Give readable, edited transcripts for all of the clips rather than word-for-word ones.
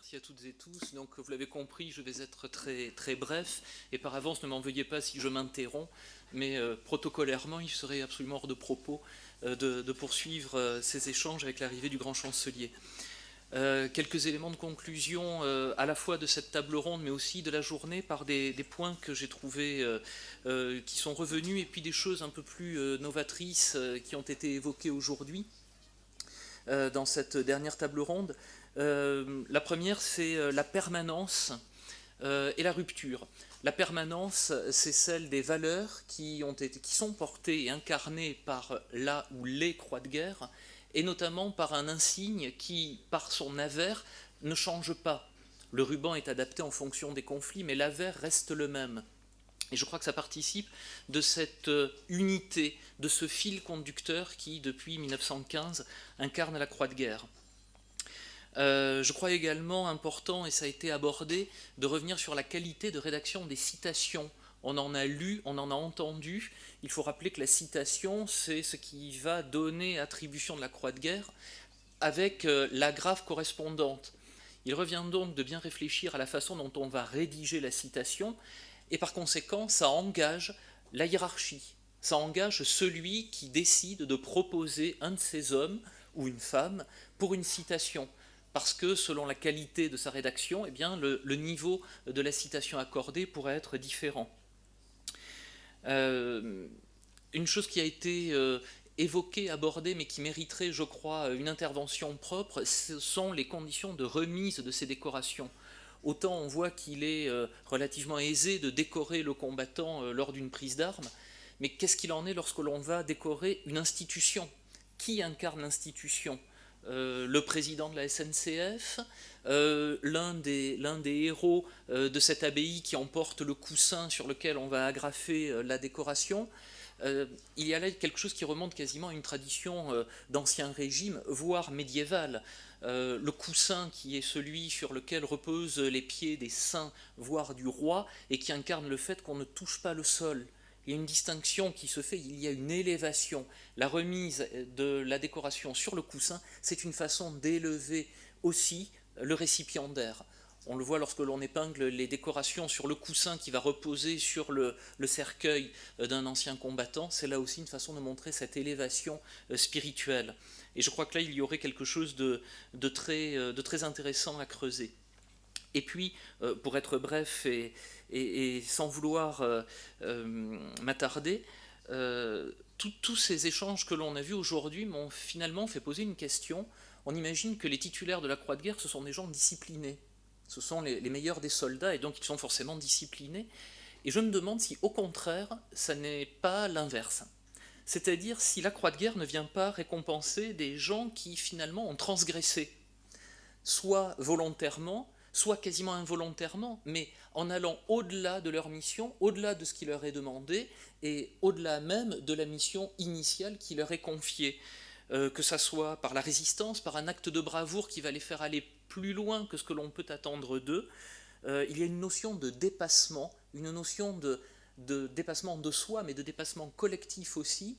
merci à toutes et tous. Donc, vous l'avez compris, je vais être très, très bref. Et par avance, ne m'en veuillez pas si je m'interromps. Mais protocolairement, il serait absolument hors de propos de poursuivre ces échanges avec l'arrivée du grand chancelier. Quelques éléments de conclusion à la fois de cette table ronde, mais aussi de la journée, par des points que j'ai trouvés qui sont revenus, et puis des choses un peu plus novatrices qui ont été évoquées aujourd'hui dans cette dernière table ronde. La première, c'est la permanence et la rupture. La permanence, c'est celle des valeurs qui sont portées et incarnées par la ou les croix de guerre, et notamment par un insigne qui, par son avers, ne change pas. Le ruban est adapté en fonction des conflits, mais l'avers reste le même. Et je crois que ça participe de cette unité, de ce fil conducteur qui, depuis 1915, incarne la croix de guerre. Je crois également important, et ça a été abordé, de revenir sur la qualité de rédaction des citations. On en a lu, on en a entendu. Il faut rappeler que la citation, c'est ce qui va donner attribution de la croix de guerre avec l'agrafe correspondante. Il revient donc de bien réfléchir à la façon dont on va rédiger la citation, et par conséquent, ça engage la hiérarchie. Ça engage celui qui décide de proposer un de ces hommes ou une femme pour une citation. Parce que selon la qualité de sa rédaction, eh bien, le niveau de la citation accordée pourrait être différent. Une chose qui a été évoquée, abordée, mais qui mériterait, je crois, une intervention propre, ce sont les conditions de remise de ces décorations. Autant on voit qu'il est relativement aisé de décorer le combattant lors d'une prise d'armes, mais qu'est-ce qu'il en est lorsque l'on va décorer une institution? Qui incarne l'institution? Le président de la SNCF, l'un des héros de cette abbaye qui emporte le coussin sur lequel on va agrafer la décoration. Il y a là quelque chose qui remonte quasiment à une tradition d'ancien régime, voire médiévale. Le coussin qui est celui sur lequel reposent les pieds des saints, voire du roi, et qui incarne le fait qu'on ne touche pas le sol. Il y a une distinction qui se fait, il y a une élévation. La remise de la décoration sur le coussin, c'est une façon d'élever aussi le récipiendaire. On le voit lorsque l'on épingle les décorations sur le coussin qui va reposer sur le cercueil d'un ancien combattant. C'est là aussi une façon de montrer cette élévation spirituelle. Et je crois que là, il y aurait quelque chose de très intéressant à creuser. Et puis, pour être bref et sans vouloir m'attarder, tous ces échanges que l'on a vus aujourd'hui m'ont finalement fait poser une question. On imagine que les titulaires de la croix de guerre, ce sont des gens disciplinés. Ce sont les meilleurs des soldats, et donc ils sont forcément disciplinés. Et je me demande si, au contraire, ça n'est pas l'inverse. C'est-à-dire si la croix de guerre ne vient pas récompenser des gens qui, finalement, ont transgressé, soit volontairement, soit quasiment involontairement, mais en allant au-delà de leur mission, au-delà de ce qui leur est demandé, et au-delà même de la mission initiale qui leur est confiée. Que ça soit par la résistance, par un acte de bravoure qui va les faire aller plus loin que ce que l'on peut attendre d'eux. Il y a une notion de dépassement, une notion de dépassement de soi, mais de dépassement collectif aussi,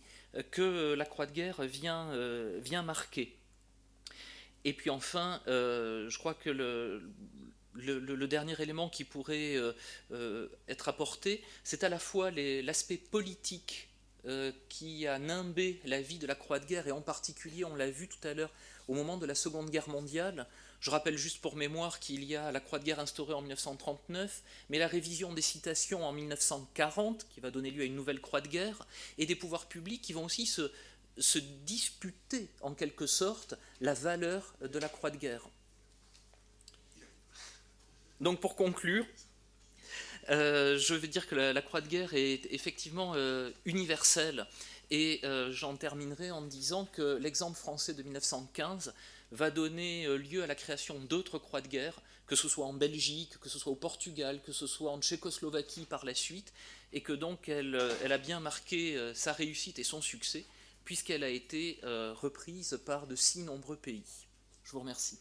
que la croix de guerre vient marquer. Et puis enfin, je crois que le dernier élément qui pourrait être apporté, c'est à la fois l'aspect politique qui a nimbé la vie de la croix de guerre, et en particulier, on l'a vu tout à l'heure, au moment de la Seconde Guerre mondiale. Je rappelle juste pour mémoire qu'il y a la croix de guerre instaurée en 1939, mais la révision des citations en 1940, qui va donner lieu à une nouvelle croix de guerre, et des pouvoirs publics qui vont aussi se disputer, en quelque sorte, la valeur de la croix de guerre. Donc pour conclure, je veux dire que la croix de guerre est effectivement universelle, et j'en terminerai en disant que l'exemple français de 1915 va donner lieu à la création d'autres croix de guerre, que ce soit en Belgique, que ce soit au Portugal, que ce soit en Tchécoslovaquie par la suite, et que donc elle a bien marqué sa réussite et son succès, puisqu'elle a été reprise par de si nombreux pays. Je vous remercie.